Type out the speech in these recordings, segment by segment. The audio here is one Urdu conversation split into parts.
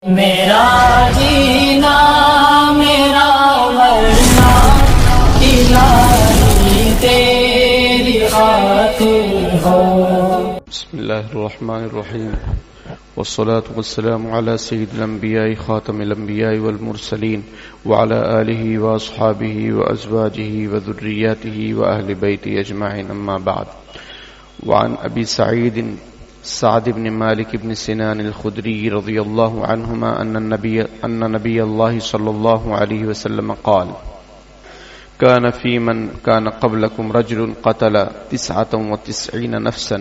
میرا جینا میرا مرنا الہی تیری خاطر ہو. بسم اللہ الرحمن الرحیم والصلاة والسلام على سید الانبیاء خاتم الانبیاء والمرسلین وعلى آلہ واصحابہ وازواجہ وذریاتہ واہل بیتہ اجمعین، اما بعد. وعن ابی سعید سعد بن مالک بن سنان الخدری رضی اللہ عنہما ان نبی اللہ صلی اللہ علیہ وسلم قال كان في من كان قبلكم رجل قتل 99 نفسا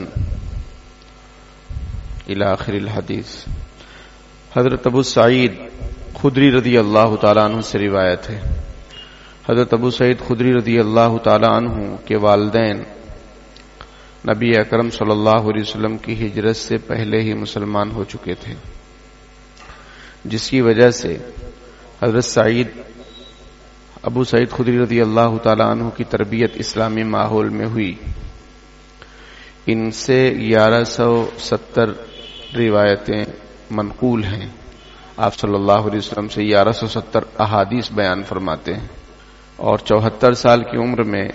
الى آخر الحدیث. حضرت ابو سعید خدری رضی اللہ تعالیٰ عنہ سے روایت ہے. حضرت ابو سعید خدری رضی اللہ تعالیٰ عنہ کے والدین نبی اکرم صلی اللہ علیہ وسلم کی ہجرت سے پہلے ہی مسلمان ہو چکے تھے، جس کی وجہ سے حضرت ابو سعید خدری رضی اللہ تعالیٰ عنہ کی تربیت اسلامی ماحول میں ہوئی. ان سے 1170 روایتیں منقول ہیں. آپ صلی اللہ علیہ وسلم سے 1170 احادیث بیان فرماتے ہیں، اور 74 سال کی عمر میں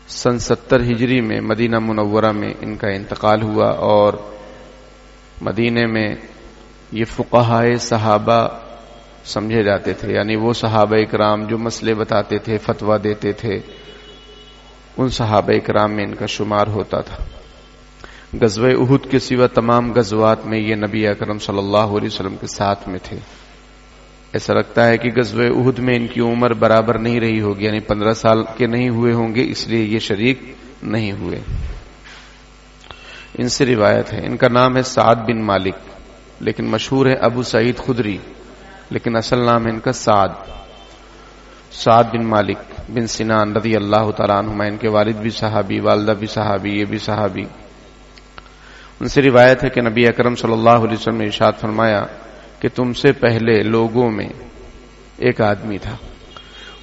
سن 70 ہجری میں مدینہ منورہ میں ان کا انتقال ہوا. اور مدینے میں یہ فقہائے صحابہ سمجھے جاتے تھے، یعنی وہ صحابہ اکرام جو مسئلے بتاتے تھے، فتویٰ دیتے تھے، ان صحابہ اکرام میں ان کا شمار ہوتا تھا. غزوہ احد کے سوا تمام غزوات میں یہ نبی اکرم صلی اللہ علیہ وسلم کے ساتھ میں تھے. ایسا لگتا ہے کہ غزوہ احد میں ان کی عمر برابر نہیں رہی ہوگی، یعنی 15 سال کے نہیں ہوئے ہوں گے، اس لیے یہ شریک نہیں ہوئے. ان سے روایت ہے. ان کا نام ہے سعد بن مالک، لیکن مشہور ہے ابو سعید خدری، لیکن اصل نام ہے ان کا سعد بن مالک بن سنان رضی اللہ تعالیٰ عنہما. ان کے والد بھی صحابی، والدہ بھی صحابی، یہ بھی صحابی. ان سے روایت ہے کہ نبی اکرم صلی اللہ علیہ وسلم نے ارشاد فرمایا کہ تم سے پہلے لوگوں میں ایک آدمی تھا،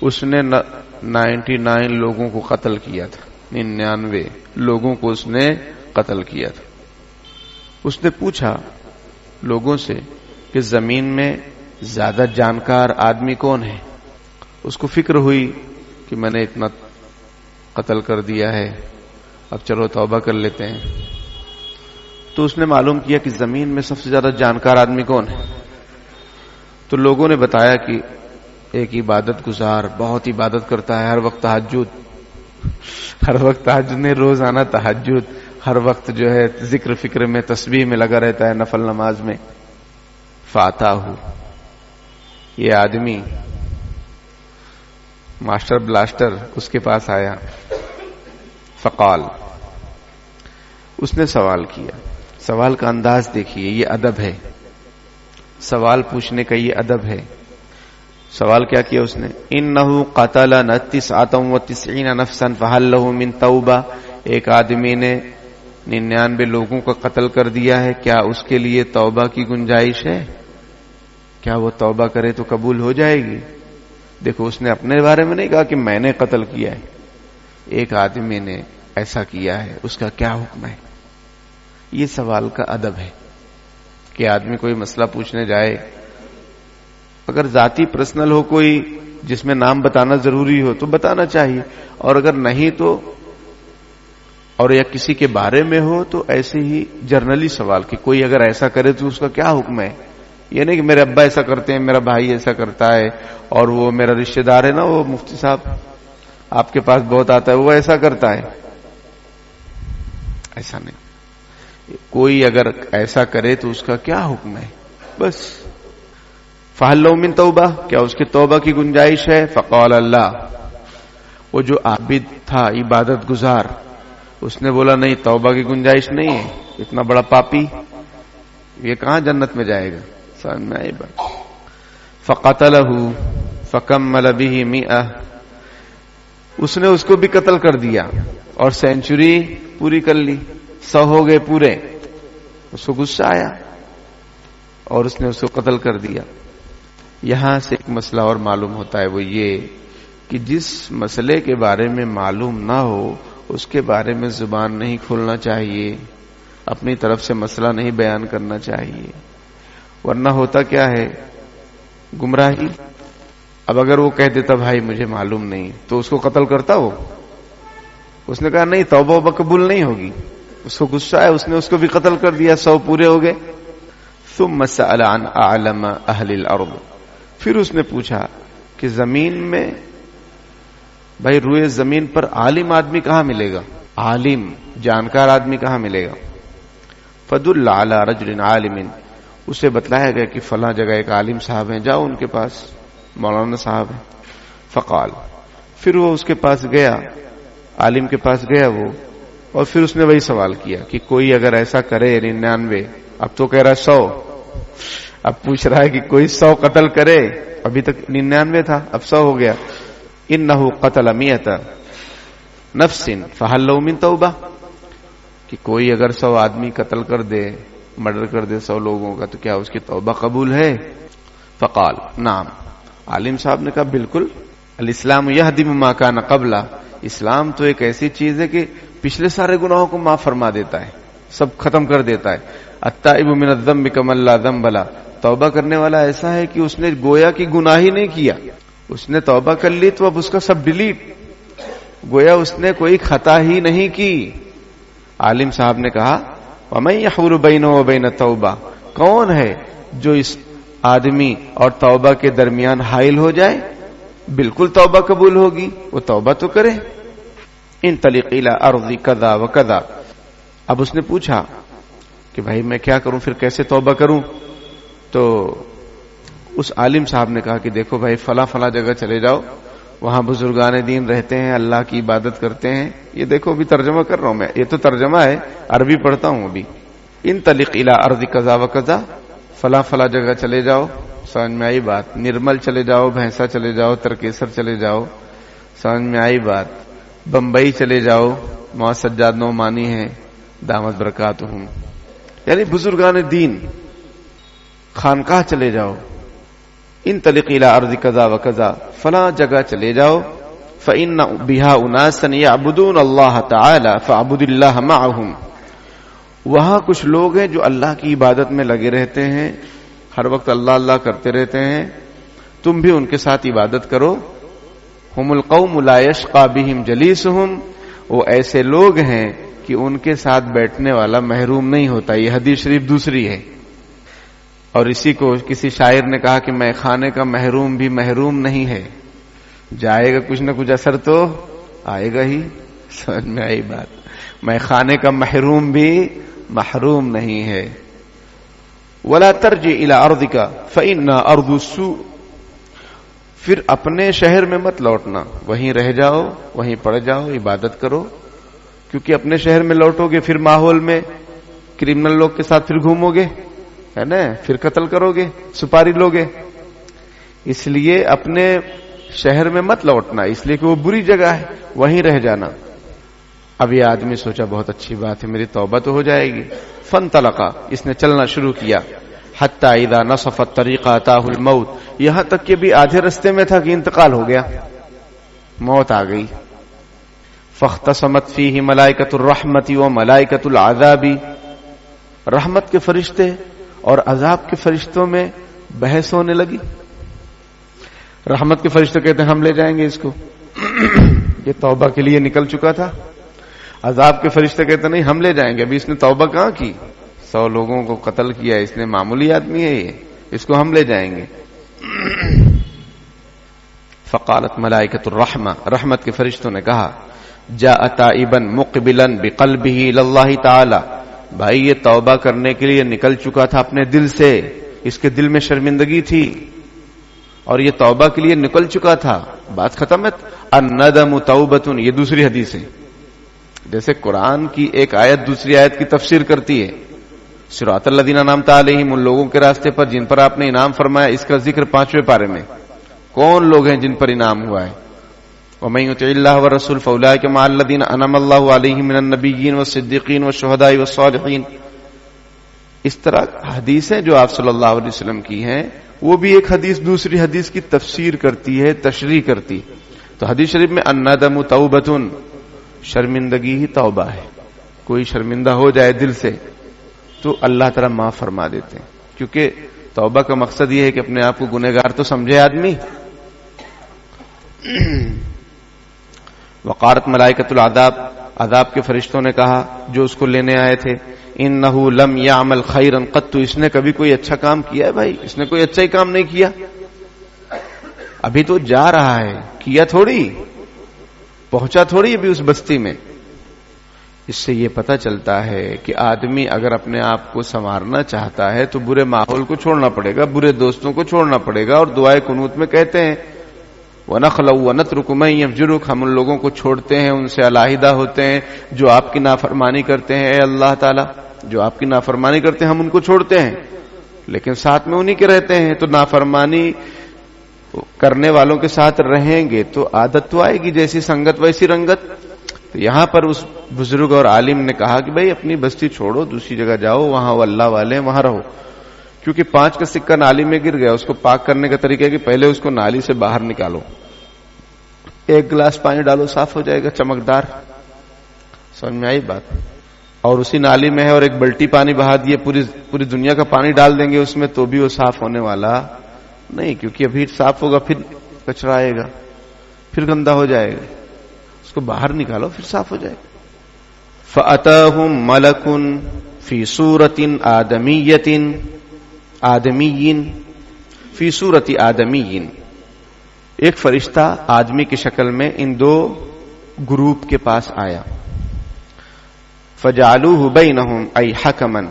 اس نے 99 لوگوں کو قتل کیا تھا. 99 لوگوں کو اس نے قتل کیا تھا. اس نے پوچھا لوگوں سے کہ زمین میں زیادہ جانکار آدمی کون ہے؟ اس کو فکر ہوئی کہ میں نے اتنا قتل کر دیا ہے، اب چلو توبہ کر لیتے ہیں. تو اس نے معلوم کیا کہ زمین میں سب سے زیادہ جانکار آدمی کون ہے. تو لوگوں نے بتایا کہ ایک عبادت گزار، بہت عبادت کرتا ہے، ہر وقت تہجد میں، روزانہ تہجد، ہر وقت جو ہے ذکر فکر میں، تسبیح میں لگا رہتا ہے، نفل نماز میں. فاتحہ، یہ آدمی ماسٹر بلاسٹر اس کے پاس آیا. فقال، اس نے سوال کیا. سوال کا انداز دیکھیے، یہ ادب ہے، سوال پوچھنے کا یہ ادب ہے. سوال کیا کیا اس نے؟ انہو قتل 99 نفسا فہل لہ من توبہ. ایک آدمی نے 99 لوگوں کا قتل کر دیا ہے، کیا اس کے لیے توبہ کی گنجائش ہے؟ کیا وہ توبہ کرے تو قبول ہو جائے گی؟ دیکھو، اس نے اپنے بارے میں نہیں کہا کہ میں نے قتل کیا ہے، ایک آدمی نے ایسا کیا ہے، اس کا کیا حکم ہے. یہ سوال کا ادب ہے کہ آدمی کوئی مسئلہ پوچھنے جائے، اگر ذاتی پرسنل ہو کوئی جس میں نام بتانا ضروری ہو تو بتانا چاہیے، اور اگر نہیں تو، اور یا کسی کے بارے میں ہو تو ایسے ہی جرنلی سوال کہ کوئی اگر ایسا کرے تو اس کا کیا حکم ہے. یہ نہیں کہ میرے ابا ایسا کرتے ہیں، میرا بھائی ایسا کرتا ہے، اور وہ میرا رشتہ دار ہے نا، وہ مفتی صاحب آپ کے پاس بہت آتا ہے، وہ ایسا کرتا ہے. ایسا نہیں. کوئی اگر ایسا کرے تو اس کا کیا حکم ہے، بس. فہل لہ من توبہ، کیا اس کی توبہ کی گنجائش ہے؟ فقال اللہ، وہ جو عابد تھا، عبادت گزار، اس نے بولا نہیں، توبہ کی گنجائش نہیں ہے. اتنا بڑا پاپی یہ کہاں جنت میں جائے گا؟ سمجھ میں آئی بات. فقتلہ فکمل بہ 100، اس نے اس کو بھی قتل کر دیا اور سینچری پوری کر لی، 100 ہو گئے پورے. اس کو غصہ آیا اور اس نے اس کو قتل کر دیا. یہاں سے ایک مسئلہ اور معلوم ہوتا ہے، وہ یہ کہ جس مسئلے کے بارے میں معلوم نہ ہو اس کے بارے میں زبان نہیں کھولنا چاہیے، اپنی طرف سے مسئلہ نہیں بیان کرنا چاہیے. ورنہ ہوتا کیا ہے گمراہی. اب اگر وہ کہہ دیتا بھائی مجھے معلوم نہیں تو اس کو قتل کرتا وہ. اس نے کہا نہیں توبہ وبہ قبول نہیں ہوگی. اس کو غصہ ہے, اس نے اس کو بھی قتل کر دیا, 100 پورے ہو گئے. ثم سأل عن اعلم اہل الارض, پھر اس نے پوچھا کہ زمین میں بھائی روئے زمین پر عالم آدمی کہاں ملے گا, عالم جانکار آدمی کہاں ملے گا. فدل علی رجل عالم, اسے بتلایا گیا کہ فلاں جگہ ایک عالم صاحب ہیں, جاؤ ان کے پاس, مولانا صاحب ہیں. فقال, پھر وہ اس کے پاس گیا, عالم کے پاس گیا وہ, اور پھر اس نے وہی سوال کیا کہ کوئی اگر ایسا کرے 99, اب تو کہہ رہا ہے 100, اب پوچھ رہا ہے کہ کوئی 100 قتل کرے, ابھی تک 99 تھا اب 100 ہو گیا. انہ قتل 100 نفس فہل لہ من توبہ, کہ کوئی اگر 100 آدمی قتل کر دے, مرڈر کر دے 100 لوگوں کا, تو کیا اس کی توبہ قبول ہے؟ فقال نعم, عالم صاحب نے کہا بالکل. الاسلام یہدم ما کان قبلہ, اسلام تو ایک ایسی چیز ہے کہ پچھلے سارے گناہوں کو معاف فرما دیتا ہے, سب ختم کر دیتا ہے. التائب من الذنب کمن لا ذنب لہ, توبہ کرنے والا ایسا ہے کہ اس نے گویا کہ گناہ ہی نہیں کیا, اس نے توبہ کر لی تو اب اس کا سب ڈیلیٹ, گویا اس نے کوئی خطا ہی نہیں کی. عالم صاحب نے کہا ومن یحول بینہ وبین التوبہ, کون ہے جو اس آدمی اور توبہ کے درمیان حائل ہو جائے, بالکل توبہ قبول ہوگی, وہ توبہ تو کرے. انطلق الی ارض کذا وکذا, اب اس نے پوچھا کہ بھائی میں کیا کروں, پھر کیسے توبہ کروں؟ تو اس عالم صاحب نے کہا کہ دیکھو بھائی فلاں فلاں جگہ چلے جاؤ, وہاں بزرگان دین رہتے ہیں, اللہ کی عبادت کرتے ہیں. یہ دیکھو ابھی ترجمہ کر رہا ہوں میں, یہ تو ترجمہ ہے, عربی پڑھتا ہوں ابھی. انطلق الی ارض کذا وکذا, فلاں فلاں جگہ چلے جاؤ, سمجھ میں آئی بات. نرمل چلے جاؤ, بھینسا چلے جاؤ, ترکیسر چلے جاؤ, سمجھ میں آئی بات. بمبئی چلے جاؤ, وہاں سجاد نعمانی ہیں دامت برکاتہم, یعنی بزرگان دین. خانقاہ چلے جاؤ. انطلق الی ارض کذا وکذا, فلاں جگہ چلے جاؤ. فإن بها اناسا يعبدون اللہ تعالی فاعبد اللہ معهم, وہاں کچھ لوگ ہیں جو اللہ کی عبادت میں لگے رہتے ہیں, ہر وقت اللہ اللہ کرتے رہتے ہیں, تم بھی ان کے ساتھ عبادت کرو. ہم القوم لا یشقى بهم جلیسهم, وہ ایسے لوگ ہیں کہ ان کے ساتھ بیٹھنے والا محروم نہیں ہوتا. یہ حدیث شریف دوسری ہے. اور اسی کو کسی شاعر نے کہا کہ میں خانے کا محروم بھی محروم نہیں ہے, جائے گا کچھ نہ کچھ اثر تو آئے گا ہی. سمجھ میں آئی بات. میں خانے کا محروم بھی محروم نہیں ہے. ولا ترجع الى ارضك فان ارض السوء, پھر اپنے شہر میں مت لوٹنا, وہیں رہ جاؤ, وہیں پڑ جاؤ, عبادت کرو, کیونکہ اپنے شہر میں لوٹو گے پھر ماحول میں کرمنل لوگ کے ساتھ پھر گھومو گے, ہے نا, پھر قتل کرو گے, سپاری لوگے. اس لیے اپنے شہر میں مت لوٹنا, اس لیے کہ وہ بری جگہ ہے, وہیں رہ جانا. اب یہ آدمی سوچا بہت اچھی بات ہے, میری توبہ تو ہو جائے گی. فانطلقا, اس نے چلنا شروع کیا. حتی اذا نصف الطریق اتاہ الموت, یہاں تک کہ بھی آدھے رستے میں تھا کہ انتقال ہو گیا, موت آ گئی. فاختصمت فیہ ملائکۃ الرحمت و ملائکۃ العذاب, رحمت کے فرشتے اور عذاب کے فرشتوں میں بحث ہونے لگی. رحمت کے فرشتے کہتے ہیں ہم لے جائیں گے اس کو, یہ توبہ کے لیے نکل چکا تھا. عذاب کے فرشتے کہتے نہیں ہم لے جائیں گے, ابھی اس نے توبہ کہاں کی, 100 لوگوں کو قتل کیا, اس نے معمولی آدمی ہے یہ, اس کو ہم لے جائیں گے. فقالت ملائکۃ الرحمہ, رحمت کے فرشتوں نے کہا جاء تائبا مقبلا بقلبہ الی اللہ تعالی, بھائی یہ توبہ کرنے کے لیے نکل چکا تھا اپنے دل سے, اس کے دل میں شرمندگی تھی اور یہ توبہ کے لیے نکل چکا تھا. بات ختم ہے. الندم توبۃ, یہ دوسری حدیث ہے. جیسے قرآن کی ایک آیت دوسری آیت کی تفسیر کرتی ہے. صراط الذین انعمت علیہم, ان لوگوں کے راستے پر جن پر آپ نے انعام فرمایا, اس کا ذکر 5ویں پارے میں. کون لوگ ہیں جن پر انعام ہوا ہے؟ وَمَن يُطِعِ اللَّهَ وَالرَّسُولَ فَأُولَٰئِكَ مَعَ الَّذِينَ أَنْعَمَ اللَّهُ عَلَيْهِم مِّنَ النَّبِيِّينَ وَالصِّدِّيقِينَ وَالشُّهَدَاءِ وَالصَّالِحِينَ. اس طرح حدیثیں جو آپ صلی اللہ علیہ وسلم کی ہیں, وہ بھی ایک حدیث دوسری حدیث کی تفسیر کرتی ہے, تشریح کرتی. تو حدیث شریف میں الندم توبۃ, شرمندگی ہی توبہ ہے. کوئی شرمندہ ہو جائے دل سے تو اللہ تعالیٰ معاف فرما دیتے ہیں, کیونکہ توبہ کا مقصد یہ ہے کہ اپنے آپ کو گنہگار تو سمجھے آدمی. وقارت ملائکۃ العذاب، عذاب کے فرشتوں نے کہا جو اس کو لینے آئے تھے، انہ لم یعمل خیرا قط، اس نے کبھی کوئی اچھا کام کیا ہے بھائی؟ اس نے کوئی اچھا ہی کام نہیں کیا، ابھی تو جا رہا ہے، کیا تھوڑی، پہنچا تھوڑی ابھی اس بستی میں. اس سے یہ پتہ چلتا ہے کہ آدمی اگر اپنے آپ کو سنوارنا چاہتا ہے تو برے ماحول کو چھوڑنا پڑے گا، برے دوستوں کو چھوڑنا پڑے گا. اور دعائے قنوت میں کہتے ہیں وَنَخْلَوْ وَنَتْرُكُ مَن يَفْجُرُكَ، ہم ان لوگوں کو چھوڑتے ہیں، ان سے علیحدہ ہوتے ہیں جو آپ کی نافرمانی کرتے ہیں. اے اللہ تعالی، جو آپ کی نافرمانی کرتے ہیں ہم ان کو چھوڑتے ہیں، لیکن ساتھ میں انہی کے رہتے ہیں. تو نافرمانی کرنے والوں کے ساتھ رہیں گے تو عادت تو آئے گی، جیسی سنگت ویسی رنگت. تو یہاں پر اس بزرگ اور عالم نے کہا کہ بھائی اپنی بستی چھوڑو، دوسری جگہ جاؤ، وہاں وہ اللہ والے ہیں، وہاں رہو. کیونکہ 5 کا سکہ نالی میں گر گیا، اس کو پاک کرنے کا طریقہ ہے کہ پہلے اس کو نالی سے باہر نکالو، 1 گلاس پانی ڈالو، صاف ہو جائے گا، چمکدار. سمجھ میں آئی بات؟ اور اسی نالی میں ہے اور 1 بلٹی پانی بہا دیے، پوری دنیا کا پانی ڈال دیں گے اس میں تو بھی وہ صاف ہونے والا نہیں، کیونکہ ابھی صاف ہوگا پھر کچرا آئے گا، پھر گندا ہو جائے گا. اس کو باہر نکالو پھر صاف ہو جائے گا. فَأَتَاهُمْ مَلَكٌ فِي صُورَةٍ آدَمِيٍّ فِي صُورَةِ آدَمِيٍّ، ایک فرشتہ آدمی کی شکل میں ان 2 گروپ کے پاس آیا. فَجَعَلُوهُ بَيْنَهُمْ أَيْ حَكَمًا،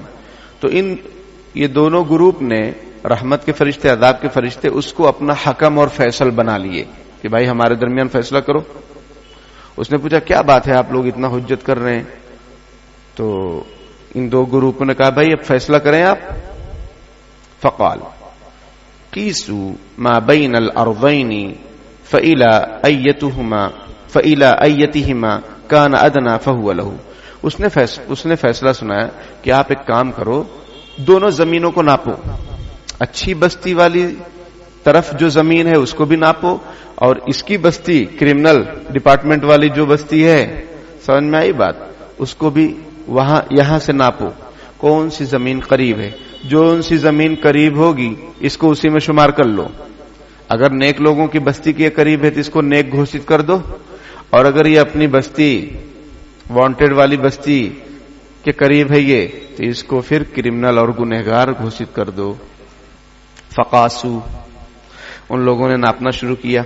تو یہ دونوں گروپ نے، رحمت کے فرشتے، عذاب کے فرشتے، اس کو اپنا حکم اور فیصل بنا لیے کہ بھائی ہمارے درمیان فیصلہ کرو. اس نے پوچھا کیا بات ہے آپ لوگ اتنا حجت کر رہے ہیں؟ تو ان 2 گروپوں نے کہا بھائی اب فیصلہ کریں آپ. فقال قیسوا ما بین الارضین فإلی ایتہما کان ادنی فہو لہ. اس نے فیصلہ سنایا کہ آپ ایک کام کرو، دونوں زمینوں کو ناپو، اچھی بستی والی طرف جو زمین ہے اس کو بھی ناپو، اور اس کی بستی کرمنل ڈپارٹمنٹ والی جو بستی ہے، سمجھ میں آئی بات، اس کو بھی یہاں سے ناپو. کون سی زمین قریب ہے؟ جو ان سی زمین قریب ہوگی اس کو اسی میں شمار کر لو. اگر نیک لوگوں کی بستی کے قریب ہے تو اس کو نیک گھوشت کر دو، اور اگر یہ اپنی بستی وانٹڈ والی بستی کے قریب ہے یہ، تو اس کو پھر کرمنل اور گنہگار گھوشت کر دو. فقاسو، ان لوگوں نے ناپنا شروع کیا.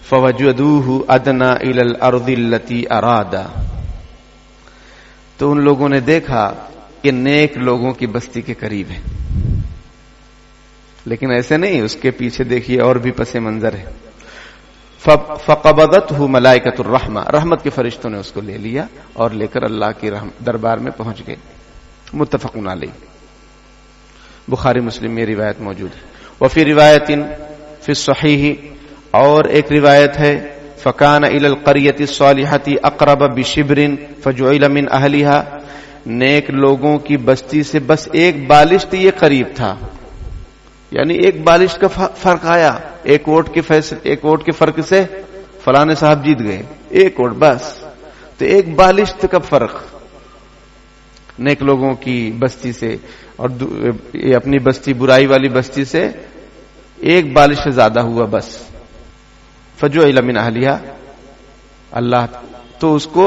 فوجدوہ ادنی الی الارض التی ارادا، تو ان لوگوں نے دیکھا کہ نیک لوگوں کی بستی کے قریب ہے، لیکن ایسے نہیں، اس کے پیچھے دیکھیے اور بھی پس منظر ہے. فقبضتہ ملائکۃ الرحمہ، رحمت کے فرشتوں نے اس کو لے لیا اور لے کر اللہ کے دربار میں پہنچ گئے. متفق علیہ، بخاری مسلم میں روایت موجود ہے. وفی روایت فی الصحیح، اور ایک روایت ہے فکان الی القریۃ الصالحۃ اقرب بشبر فجعل من اہلها، نیک لوگوں کی بستی سے بس 1 بالشت یہ قریب تھا، یعنی 1 بالشت کا فرق آیا، 1 ووٹ کے فرق سے فلاں صاحب جیت گئے، 1 ووٹ بس. تو 1 بالشت کا فرق نیک لوگوں کی بستی سے اور یہ اپنی بستی برائی والی بستی سے 1 بالش سے زیادہ ہوا بس. فجعل من اہلها، اللہ تو اس کو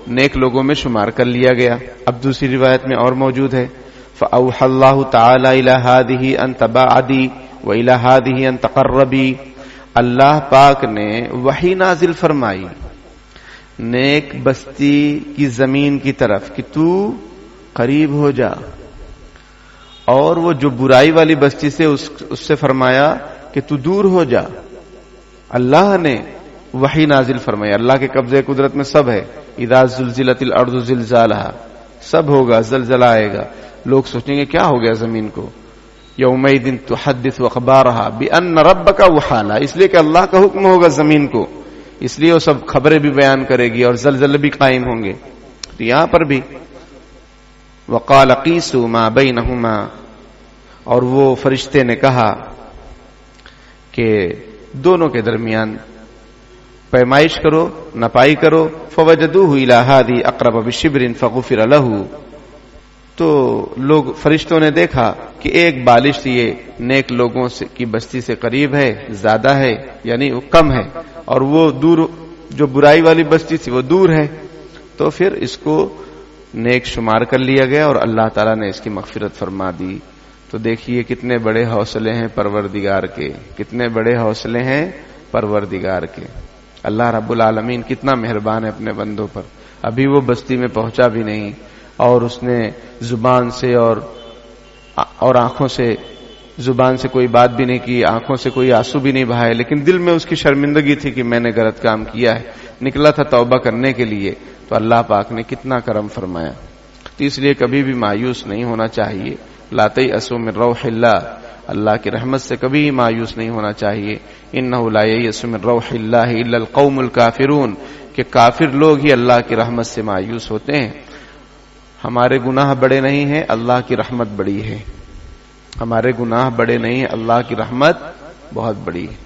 نیک لوگوں میں شمار کر لیا گیا. اب دوسری روایت میں اور موجود ہے فأوحى الله تعالی الى هذه ان تباعدی والى هذه ان تقربی، اللہ پاک نے وحی نازل فرمائی نیک بستی کی زمین کی طرف کہ تو قریب ہو جا، اور وہ جو برائی والی بستی سے اس سے فرمایا کہ تو دور ہو جا. اللہ نے وحی نازل فرمائی، اللہ کے قبضے قدرت میں سب ہے. اذا زلزلت الارض زلزالها، سب ہوگا، زلزلہ آئے گا. لوگ سوچیں گے کیا ہو گیا زمین کو؟ یومئذ تحدث اخبارها بان ربک وحالا، اس لیے کہ اللہ کا حکم ہوگا زمین کو، اس لیے وہ سب خبریں بھی بیان کرے گی اور زلزلے بھی قائم ہوں گے. تو یہاں پر بھی وقال قیسوا ما بینہما، اور وہ فرشتے نے کہا کہ دونوں کے درمیان پیمائش کرو، نپائی کرو. فوجدوہ الی ہذہ اقرب بشبر فغفر لہ، تو لوگ فرشتوں نے دیکھا کہ ایک بالش یہ نیک لوگوں سے کی بستی سے قریب ہے، زیادہ ہے یعنی وہ کم ہے، اور وہ دور جو برائی والی بستی تھی وہ دور ہے، تو پھر اس کو نیک شمار کر لیا گیا اور اللہ تعالیٰ نے اس کی مغفرت فرما دی۔ تو دیکھیے کتنے بڑے حوصلے ہیں پروردگار کے، کتنے بڑے حوصلے ہیں پروردگار کے۔ اللہ رب العالمین کتنا مہربان ہے اپنے بندوں پر۔ ابھی وہ بستی میں پہنچا بھی نہیں اور اس نے زبان سے اور آنکھوں سے، زبان سے کوئی بات بھی نہیں کی، آنکھوں سے کوئی آنسو بھی نہیں بہائے، لیکن دل میں اس کی شرمندگی تھی کہ میں نے غلط کام کیا ہے، نکلا تھا توبہ کرنے کے لیے، تو اللہ پاک نے کتنا کرم فرمایا۔ تو اس لیے کبھی بھی مایوس نہیں ہونا چاہیے۔ لا تیأسوا من روح اللہ، اللہ کی رحمت سے کبھی مایوس نہیں ہونا چاہیے۔ انہ لا ییأس من روح اللہ الا القوم الکافرون، کہ کافر لوگ ہی اللہ کی رحمت سے مایوس ہوتے ہیں۔ ہمارے گناہ بڑے نہیں ہیں، اللہ کی رحمت بڑی ہے۔ ہمارے گناہ بڑے نہیں ہیں، اللہ کی رحمت بہت بڑی ہے۔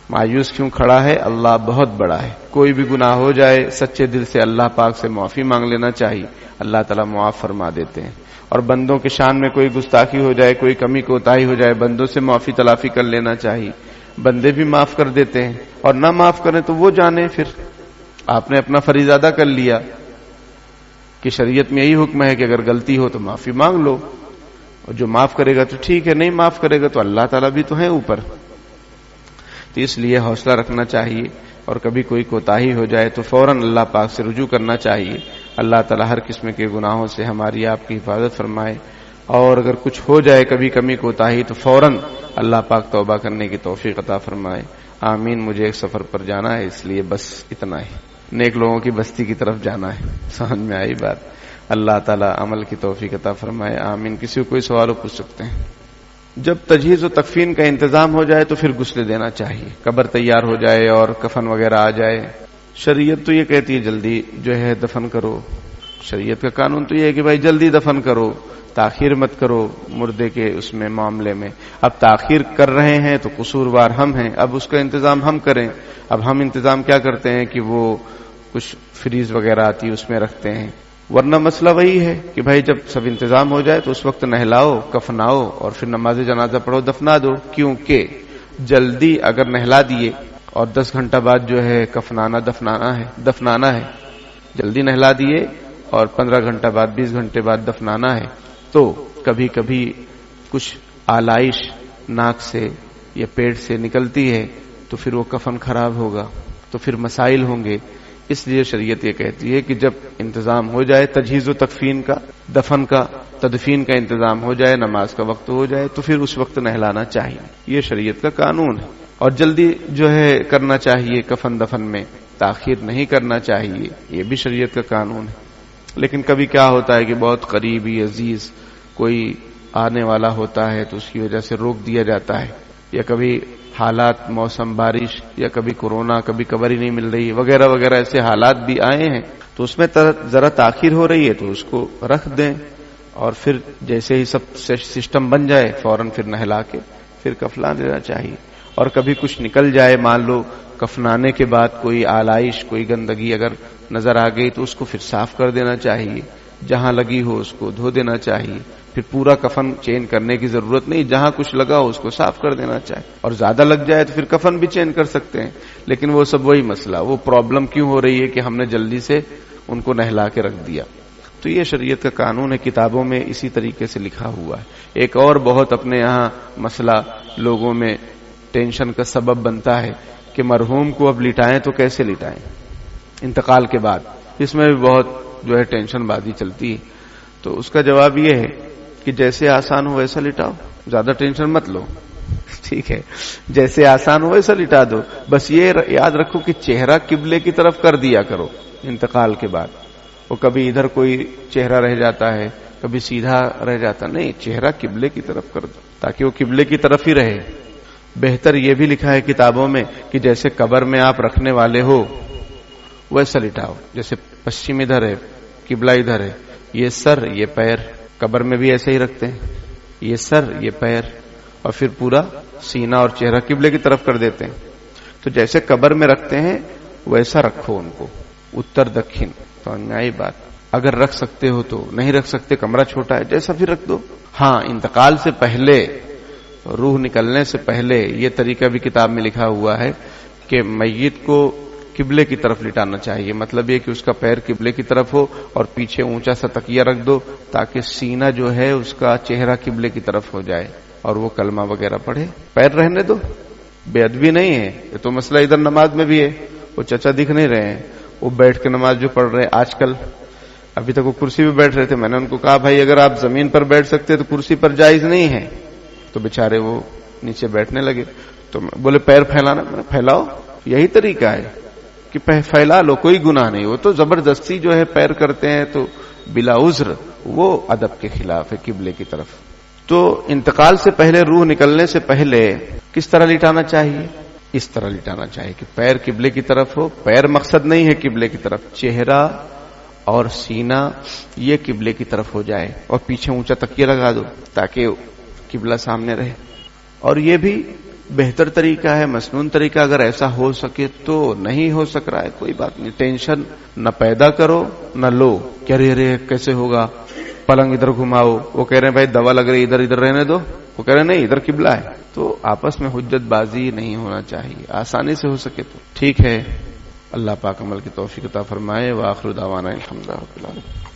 مایوس کیوں کھڑا ہے؟ اللہ بہت بڑا ہے۔ کوئی بھی گناہ ہو جائے سچے دل سے اللہ پاک سے معافی مانگ لینا چاہیے، اللہ تعالیٰ معاف فرما دیتے ہیں۔ اور بندوں کے شان میں کوئی گستاخی ہو جائے، کوئی کمی کوتاہی ہو جائے، بندوں سے معافی تلافی کر لینا چاہیے، بندے بھی معاف کر دیتے ہیں، اور نہ معاف کریں تو وہ جانے، پھر آپ نے اپنا فریضہ ادا کر لیا کہ شریعت میں یہی حکم ہے کہ اگر غلطی ہو تو معافی مانگ لو، اور جو معاف کرے گا تو ٹھیک ہے، نہیں معاف کرے گا تو اللہ تعالیٰ بھی تو ہیں اوپر۔ تو اس لیے حوصلہ رکھنا چاہیے، اور کبھی کوئی کوتاہی ہو جائے تو فوراً اللہ پاک سے رجوع کرنا چاہیے۔ اللہ تعالیٰ ہر قسم کے گناہوں سے ہماری آپ کی حفاظت فرمائے، اور اگر کچھ ہو جائے کبھی کمی کوتاہی تو فوراً اللہ پاک توبہ کرنے کی توفیق عطا فرمائے۔ آمین۔ مجھے ایک سفر پر جانا ہے، اس لیے بس اتنا ہی، نیک لوگوں کی بستی کی طرف جانا ہے۔ سمجھ میں آئی بات؟ اللہ تعالیٰ عمل کی توفیق عطا فرمائے، آمین۔ کسی کو کوئی سوال پوچھ سکتے ہیں؟ جب تجہیز و تکفین کا انتظام ہو جائے تو پھر غسل دینا چاہیے، قبر تیار ہو جائے اور کفن وغیرہ آ جائے۔ شریعت تو یہ کہتی ہے جلدی جو ہے دفن کرو، شریعت کا قانون تو یہ ہے کہ بھائی جلدی دفن کرو، تاخیر مت کرو مردے کے اس میں معاملے میں۔ اب تاخیر کر رہے ہیں تو قصوروار ہم ہیں، اب اس کا انتظام ہم کریں۔ اب ہم انتظام کیا کرتے ہیں کہ وہ کچھ فریز وغیرہ آتی ہے اس میں رکھتے ہیں، ورنہ مسئلہ وہی ہے کہ بھائی جب سب انتظام ہو جائے تو اس وقت نہلاؤ، کفناؤ، اور پھر نماز جنازہ پڑھو، دفنا دو۔ کیونکہ جلدی اگر نہلا دیے اور 10 گھنٹہ بعد جو ہے دفنانا ہے، جلدی نہلا دیے اور 15 گھنٹہ بعد 20 گھنٹے بعد دفنانا ہے، تو کبھی کبھی کچھ آلائش ناک سے یا پیٹ سے نکلتی ہے تو پھر وہ کفن خراب ہوگا، تو پھر مسائل ہوں گے۔ اس لیے شریعت یہ کہتی ہے کہ جب انتظام ہو جائے تجہیز و تکفین کا، دفن کا، تدفین کا انتظام ہو جائے، نماز کا وقت ہو جائے تو پھر اس وقت نہلانا چاہیے۔ یہ شریعت کا قانون ہے، اور جلدی جو ہے کرنا چاہیے کفن دفن میں، تاخیر نہیں کرنا چاہیے، یہ بھی شریعت کا قانون ہے۔ لیکن کبھی کیا ہوتا ہے کہ بہت قریبی عزیز کوئی آنے والا ہوتا ہے تو اس کی وجہ سے روک دیا جاتا ہے، یا کبھی حالات موسم بارش، یا کبھی کورونا، کبھی قبر ہی نہیں مل رہی وغیرہ وغیرہ، ایسے حالات بھی آئے ہیں، تو اس میں ذرا تاخیر ہو رہی ہے تو اس کو رکھ دیں، اور پھر جیسے ہی سب سسٹم بن جائے فوراً پھر نہلا کے پھر کفنا دینا چاہیے۔ اور کبھی کچھ نکل جائے، مان لو کفنانے کے بعد کوئی آلائش، کوئی گندگی اگر نظر آ گئی تو اس کو پھر صاف کر دینا چاہیے، جہاں لگی ہو اس کو دھو دینا چاہیے۔ پھر پورا کفن چینج کرنے کی ضرورت نہیں، جہاں کچھ لگا ہو اس کو صاف کر دینا چاہیے، اور زیادہ لگ جائے تو پھر کفن بھی چینج کر سکتے ہیں۔ لیکن وہ سب وہی مسئلہ، وہ پرابلم کیوں ہو رہی ہے کہ ہم نے جلدی سے ان کو نہلا کے رکھ دیا۔ تو یہ شریعت کا قانون ہے، کتابوں میں اسی طریقے سے لکھا ہوا ہے۔ ایک اور بہت اپنے یہاں مسئلہ لوگوں میں ٹینشن کا سبب بنتا ہے کہ مرحوم کو اب لٹائیں تو کیسے لٹائیں انتقال کے بعد، اس میں بھی بہت جو ہے ٹینشن بازی چلتی ہے۔ تو اس کا جواب یہ ہے کہ جیسے آسان ہو ویسا لٹاؤ، زیادہ ٹینشن مت لو، ٹھیک ہے؟ جیسے آسان ہو ویسا لٹا دو، بس یہ یاد رکھو کہ چہرہ قبلے کی طرف کر دیا کرو انتقال کے بعد۔ وہ کبھی ادھر کوئی چہرہ رہ جاتا ہے، کبھی سیدھا رہ جاتا، نہیں، چہرہ قبلے کی طرف کر دو تاکہ وہ قبلے کی طرف ہی رہے۔ بہتر یہ بھی لکھا ہے کتابوں میں کہ جیسے قبر میں آپ رکھنے والے ہو ویسا لٹاؤ، جیسے پشچم ادھر ہے، قبلہ ادھر ہے، یہ سر یہ پیر، قبر میں بھی ایسے ہی رکھتے ہیں، یہ سر یہ پیر، اور پھر پورا سینہ اور چہرہ قبلے کی طرف کر دیتے ہیں۔ تو جیسے قبر میں رکھتے ہیں ویسا رکھو ان کو، اتر دکھن، تو نئی بات۔ اگر رکھ سکتے ہو تو، نہیں رکھ سکتے کمرہ چھوٹا ہے جیسا بھی رکھ دو. ہاں انتقال سے پہلے، روح نکلنے سے پہلے یہ طریقہ بھی کتاب میں لکھا ہوا ہے کہ میت کو قبلے کی طرف لٹانا چاہیے. مطلب یہ کہ اس کا پیر قبلے کی طرف ہو اور پیچھے اونچا سا تکیہ رکھ دو تاکہ سینہ جو ہے اس کا چہرہ قبلے کی طرف ہو جائے اور وہ کلمہ وغیرہ پڑھے. پیر رہنے دو، بے ادبی نہیں ہے. یہ تو مسئلہ ادھر نماز میں بھی ہے. وہ چچا دکھ نہیں رہے ہیں، وہ بیٹھ کے نماز جو پڑھ رہے ہیں آج کل. ابھی تک وہ کرسی پہ بیٹھ رہے تھے، میں نے ان کو کہا بھائی اگر آپ زمین پر بیٹھ سکتے تو کرسی پر جائز نہیں ہے. تو بےچارے وہ نیچے بیٹھنے لگے. تو بولے پیر پھیلانا، پھیلاؤ، یہی طریقہ ہے کہ پھیلا لو، کوئی گناہ نہیں. وہ تو زبردستی جو ہے پیر کرتے ہیں تو بلا عذر، وہ ادب کے خلاف ہے قبلے کی طرف. تو انتقال سے پہلے، روح نکلنے سے پہلے کس طرح لٹانا چاہیے؟ اس طرح لٹانا چاہیے کہ پیر قبلے کی طرف ہو. پیر مقصد نہیں ہے قبلے کی طرف، چہرہ اور سینہ یہ قبلے کی طرف ہو جائے اور پیچھے اونچا تکیہ لگا دو تاکہ قبلہ سامنے رہے. اور یہ بھی بہتر طریقہ ہے، مسنون طریقہ. اگر ایسا ہو سکے تو، نہیں ہو سک رہا ہے کوئی بات نہیں، ٹینشن نہ پیدا کرو نہ لو. کہہ رہے کیسے ہوگا، پلنگ ادھر گھماؤ. وہ کہہ رہے ہیں بھائی دوا لگ رہی ادھر ادھر رہنے دو. وہ کہہ رہے ہیں نہیں ادھر قبلہ ہے. تو آپس میں حجت بازی نہیں ہونا چاہیے. آسانی سے ہو سکے تو ٹھیک ہے. اللہ پاک عمل کی توفیق عطا فرمائے. وآخر دعوانا الحمدللہ رب العالمین.